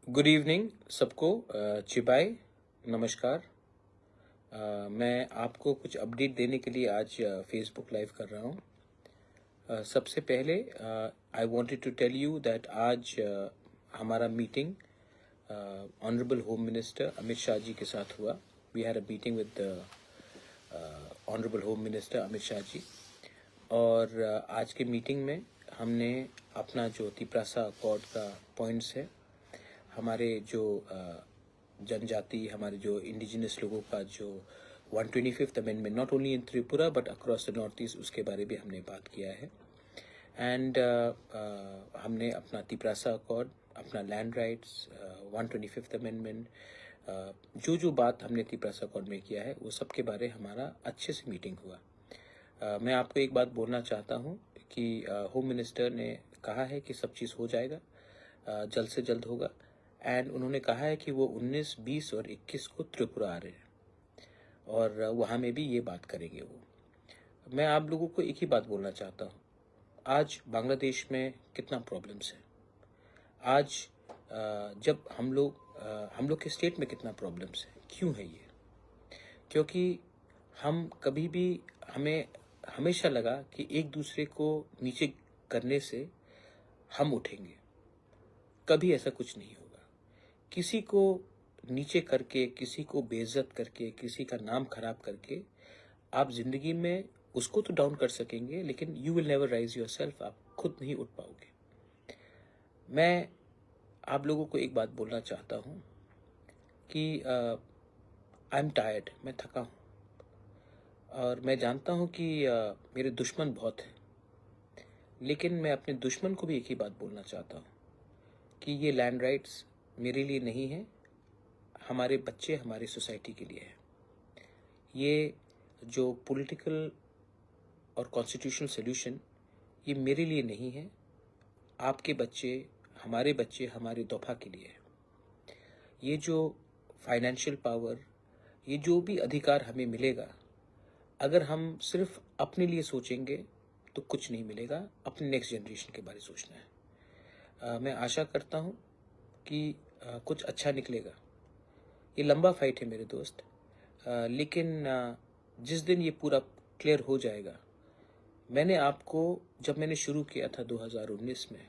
Good evening सबको। चिबाई नमस्कार। मैं आपको कुछ अपडेट देने के लिए आज फेसबुक लाइव कर रहा हूँ। सबसे पहले I wanted to tell you that आज हमारा meeting honourable home minister Amit Shah ji के साथ हुआ। We had a meeting with honourable home minister Amit Shah ji, और आज के मीटिंग में हमने अपना जो तिपरासा अकॉर्ड का पॉइंट्स है, हमारे जो जनजाति, हमारे जो इंडिजिनस लोगों का जो 125th amendment, not only in Tripura but across the north east, उसके बारे में हमने बात किया है। एंड हमने अपना तिपरासा अकॉर्ड, अपना लैंड राइट्स, 125th अमेंडमेंट, जो बात हमने तिपरासा अकॉर्ड में किया है वो सब के बारे हमारा अच्छे से मीटिंग हुआ। मैं आपको एक बात बोलना चाहता हूँ कि होम मिनिस्टर ने कहा है कि सब चीज़ हो जाएगा, जल्द से जल्द होगा। एंड उन्होंने कहा है कि वो 19, 20 और 21 को त्रिपुरा आ रहे हैं और वहाँ में भी ये बात करेंगे वो। मैं आप लोगों को एक ही बात बोलना चाहता हूँ, आज बांग्लादेश में कितना प्रॉब्लम्स है। आज जब हम लोग के स्टेट में कितना प्रॉब्लम्स है। क्यों है ये? क्योंकि हम कभी भी, हमें हमेशा लगा कि एक दूसरे को नीचे करने से हम उठेंगे। कभी ऐसा कुछ नहीं होगा। किसी को नीचे करके, किसी को बेइज्जत करके, किसी का नाम खराब करके आप जिंदगी में उसको तो डाउन कर सकेंगे, लेकिन you will never rise yourself. आप खुद नहीं उठ पाओगे। मैं आप लोगों को एक बात बोलना चाहता हूँ कि आई एम टायर्ड, मैं थका हूँ और मैं जानता हूँ कि मेरे दुश्मन बहुत हैं, लेकिन मैं अपने दुश्मन को भी एक ही बात बोलना चाहता हूँ कि ये लैंड राइट्स मेरे लिए नहीं है, हमारे बच्चे, हमारी सोसाइटी के लिए है। ये जो पॉलिटिकल और कॉन्स्टिट्यूशनल सॉल्यूशन, ये मेरे लिए नहीं है, आपके बच्चे, हमारे दोफा के लिए है। ये जो फाइनेंशियल पावर, ये जो भी अधिकार हमें मिलेगा, अगर हम सिर्फ अपने लिए सोचेंगे तो कुछ नहीं मिलेगा। अपने नेक्स्ट जनरेशन के बारे में सोचना है। मैं आशा करता हूँ कि कुछ अच्छा निकलेगा। ये लंबा फाइट है मेरे दोस्त, लेकिन जिस दिन ये पूरा क्लियर हो जाएगा, मैंने आपको, जब मैंने शुरू किया था 2019 में,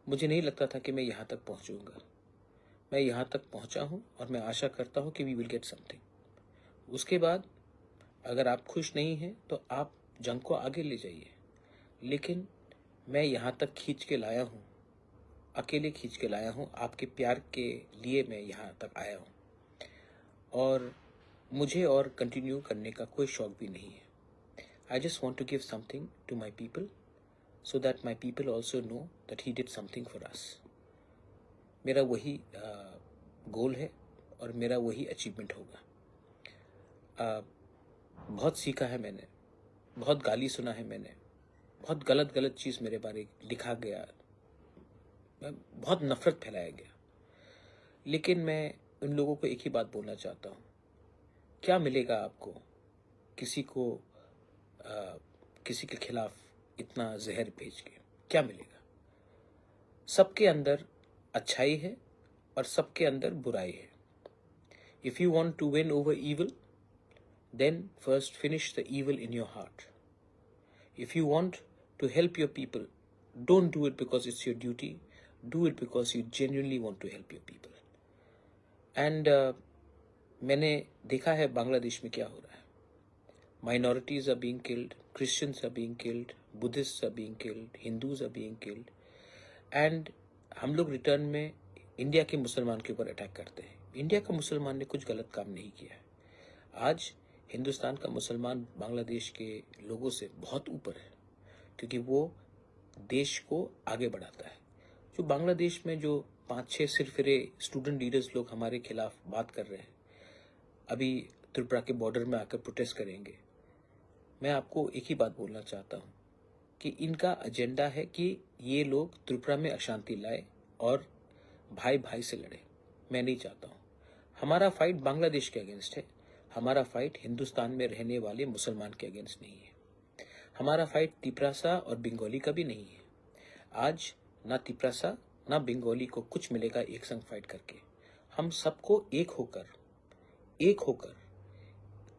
मुझे नहीं लगता था कि मैं यहाँ तक पहुँचूँगा। मैं यहाँ तक पहुँचा हूँ और मैं आशा करता हूँ कि वी विल गेट समथिंग। उसके बाद अगर आप खुश नहीं हैं तो आप जंग को आगे ले जाइए, लेकिन मैं यहाँ तक खींच के लाया हूँ, अकेले खींच के लाया हूँ। आपके प्यार के लिए मैं यहाँ तक आया हूँ और मुझे और कंटिन्यू करने का कोई शौक भी नहीं है। I just want to give something to my people so that my people also know that he did something for us. मेरा वही गोल है और मेरा वही अचीवमेंट होगा। बहुत सीखा है मैंने, बहुत गाली सुना है मैंने, बहुत गलत चीज़ मेरे बारे लिखा गया, बहुत नफरत फैलाया गया, लेकिन मैं उन लोगों को एक ही बात बोलना चाहता हूँ, क्या मिलेगा आपको किसी के खिलाफ इतना जहर भेज के? क्या मिलेगा? सबके अंदर अच्छाई है और सबके अंदर बुराई है। If you want to win over evil, then first finish the evil in your heart. If you want to help your people, don't do it because it's your duty. Do it because you genuinely want to help your people. And मैंने देखा है बांग्लादेश में क्या हो रहा है। Minorities are being killed, Christians are being killed, Buddhists are being killed, Hindus are being killed. And हम लोग रिटर्न में इंडिया के मुसलमान के ऊपर अटैक करते हैं। इंडिया का मुसलमान ने कुछ गलत काम नहीं किया है। आज हिंदुस्तान का मुसलमान बांग्लादेश के लोगों से बहुत ऊपर है, क्योंकि वो देश को आगे बढ़ाता है। जो बांग्लादेश में जो 5-6 सिरफिरे स्टूडेंट लीडर्स लोग हमारे खिलाफ बात कर रहे हैं, अभी त्रिपुरा के बॉर्डर में आकर प्रोटेस्ट करेंगे, मैं आपको एक ही बात बोलना चाहता हूँ कि इनका एजेंडा है कि ये लोग त्रिपुरा में अशांति लाए और भाई भाई से लड़े। मैं नहीं चाहता हूँ। हमारा फाइट बांग्लादेश के अगेंस्ट है, हमारा फाइट हिंदुस्तान में रहने वाले मुसलमान के अगेंस्ट नहीं है। हमारा फाइट तिपरासा और बंगाली का भी नहीं है। आज ना तिपरासा ना बंगाली को कुछ मिलेगा एक संग फाइट करके। हम सबको एक होकर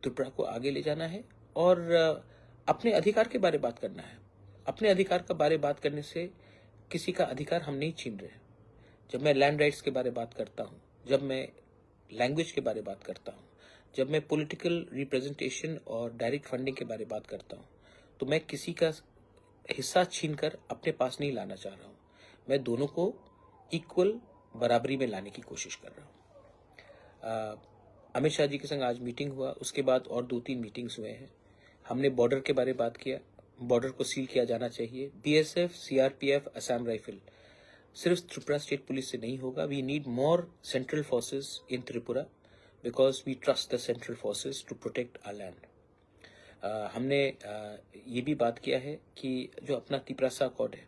त्रिपुरा को आगे ले जाना है और अपने अधिकार के बारे बात करना है। अपने अधिकार का बारे बात करने से किसी का अधिकार हम नहीं छीन रहे। जब मैं लैंड राइट्स के बारे बात करता हूँ, जब मैं लैंग्वेज के बारे बात करता हूँ, जब मैं पॉलिटिकल रिप्रेजेंटेशन और डायरेक्ट फंडिंग के बारे बात करता हूँ, तो मैं किसी का हिस्सा छीनकर अपने पास नहीं लाना चाह रहा हूँ। मैं दोनों को इक्वल बराबरी में लाने की कोशिश कर रहा हूँ। अमित शाह जी के संग आज मीटिंग हुआ, उसके बाद और 2-3 मीटिंग्स हुए हैं। हमने बॉर्डर के बारे बात किया, बॉर्डर को सील किया जाना चाहिए। बीएसएफ, सीआरपीएफ, असम राइफल सिर्फ त्रिपुरा स्टेट पुलिस से नहीं होगा। We need more central forces in Tripura because we trust the central forces to protect our land. हमने ये भी बात किया है कि जो अपना तिपरासा अकॉर्ड है,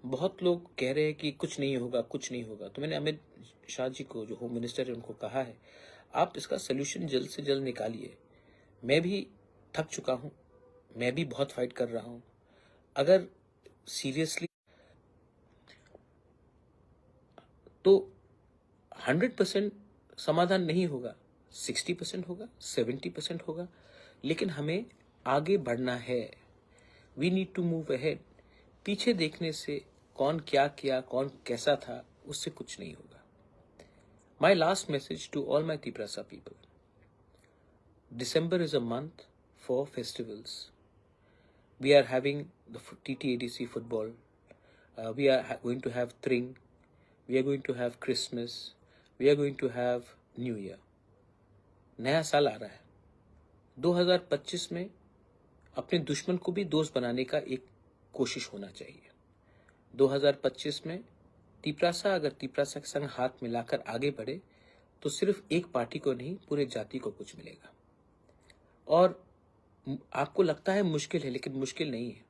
बहुत लोग कह रहे हैं कि कुछ नहीं होगा, कुछ नहीं होगा। तो मैंने अमित शाह जी को, जो होम मिनिस्टर है, उनको कहा है आप इसका सोल्यूशन जल्द से जल्द निकालिए। मैं भी थक चुका हूँ, मैं भी बहुत फाइट कर रहा हूँ। अगर सीरियसली तो 100% समाधान नहीं होगा, 60% होगा, 70% होगा, लेकिन हमें आगे बढ़ना है। We need to move ahead. पीछे देखने से कौन क्या किया, कौन कैसा था, उससे कुछ नहीं होगा। My last message to all my Tiprasa people. December is a month for festivals. We are having the TTADC football. We are going to have Tring. We are going to have Christmas. We are going to have New Year. नया साल आ रहा है। 2025 में अपने दुश्मन को भी दोस्त बनाने का एक कोशिश होना चाहिए। 2025 में तिपरासा अगर तिपरासा के संग हाथ मिलाकर आगे बढ़े तो सिर्फ एक पार्टी को नहीं, पूरे जाति को कुछ मिलेगा। और आपको लगता है मुश्किल है, लेकिन मुश्किल नहीं है।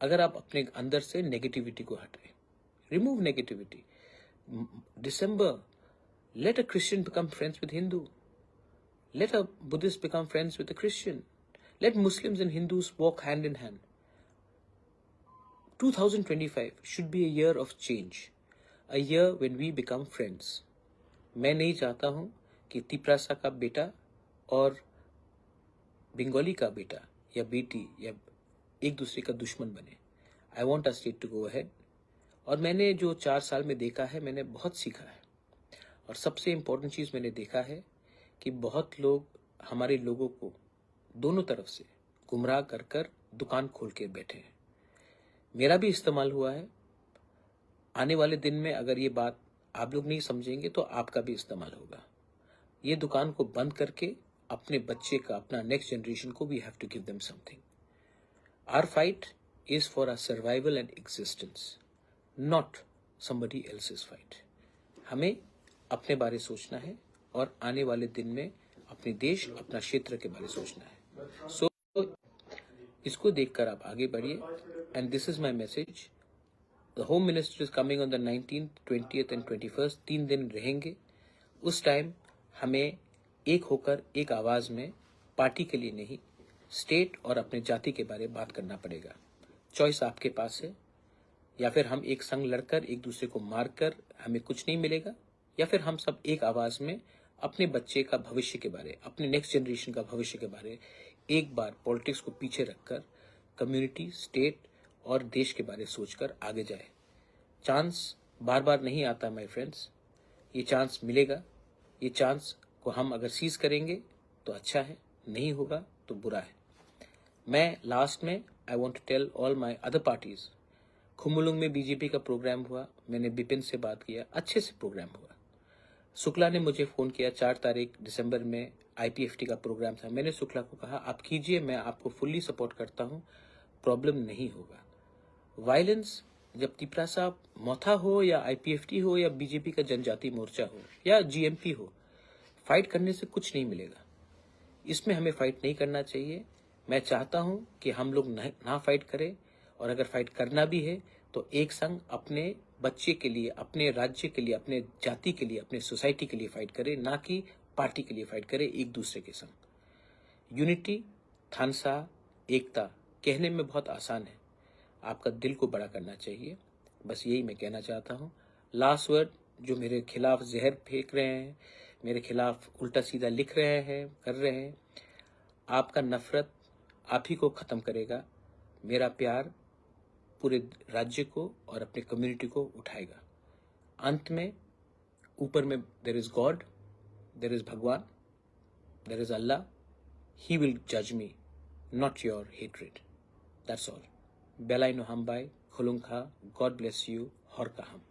अगर आप अपने अंदर से नेगेटिविटी को हटाएं, remove negativity. December, let a Christian become friends with Hindu, let a Buddhist become friends with a Christian, let Muslims and Hindus walk hand in hand. 2025 should be a year of change, a year when we become friends. मैं नहीं चाहता हूं कि तिपरासा का बेटा और बंगाली का बेटा या बेटी या एक दूसरे का दुश्मन बने। I want our state to go ahead. और मैंने जो 4 साल में देखा है, मैंने बहुत सीखा है। और सबसे इम्पोर्टेंट चीज़ मैंने देखा है कि बहुत लोग हमारे लोगों को दोनों तरफ से गुमराह कर कर दुकान खोल के बैठे हैं। मेरा भी इस्तेमाल हुआ है। आने वाले दिन में अगर ये बात आप लोग नहीं समझेंगे तो आपका भी इस्तेमाल होगा। ये दुकान को बंद करके अपने बच्चे का, अपना नेक्स्ट जनरेशन को we have to give them something. Our fight is for our survival and existence, not somebody else's fight. हमें अपने बारे सोचना है और आने वाले दिन में अपने देश, अपना क्षेत्र के बारे सोचना है। सो इसको देखकर आप आगे बढ़िए। And this is my message. The home minister is coming on the 19th, 20th and 21st। 3 दिन रहेंगे। उस टाइम हमें एक होकर, एक आवाज में, पार्टी के लिए नहीं, स्टेट और अपने जाति के बारे में बात करना पड़ेगा। चॉइस आपके पास है। या फिर हम एक संग लड़कर, एक दूसरे को मारकर हमें कुछ नहीं मिलेगा, या फिर हम सब एक आवाज में अपने बच्चे का भविष्य के बारे, अपने नेक्स्ट जनरेशन का भविष्य के बारे एक बार पॉलिटिक्स को पीछे रखकर कम्युनिटी, स्टेट और देश के बारे सोचकर आगे जाए। चांस बार बार नहीं आता माय फ्रेंड्स, ये चांस मिलेगा। ये चांस को हम अगर सीज करेंगे तो अच्छा है, नहीं होगा तो बुरा है। मैं लास्ट में I want to tell all my other parties. Khumulung में बीजेपी का प्रोग्राम हुआ, मैंने बिपिन से बात किया, अच्छे से प्रोग्राम हुआ। शुक्ला ने मुझे फोन किया, 4 तारीख दिसंबर में आईपीएफटी का प्रोग्राम था। मैंने शुक्ला को कहा आप कीजिए, मैं आपको फुल्ली सपोर्ट करता हूँ, प्रॉब्लम नहीं होगा। वायलेंस जब तिपरासा मोथा हो या आईपीएफटी हो या बीजेपी का जनजाति मोर्चा हो या जीएमपी हो, फाइट करने से कुछ नहीं मिलेगा। इसमें हमें फाइट नहीं करना चाहिए। मैं चाहता हूं कि हम लोग ना फाइट करें, और अगर फाइट करना भी है तो एक संग अपने बच्चे के लिए, अपने राज्य के लिए, अपने जाति के लिए, अपने सोसाइटी के लिए फाइट करें, ना कि पार्टी के लिए फाइट करें एक दूसरे के संग। यूनिटी, थानसा, एकता कहने में बहुत आसान है, आपका दिल को बड़ा करना चाहिए। बस यही मैं कहना चाहता हूँ। लास्ट वर्ड, जो मेरे खिलाफ जहर फेंक रहे हैं, मेरे खिलाफ उल्टा सीधा लिख रहे हैं, कर रहे हैं, आपका नफरत आप ही को ख़त्म करेगा। मेरा प्यार पूरे राज्य को और अपने कम्युनिटी को उठाएगा। अंत में ऊपर में there is God, there is Bhagwan, there is Allah. He will जज me, not your hatred. That's all. बेलाई नो हम बाय खुलुंग खा। God bless you. हर का हम।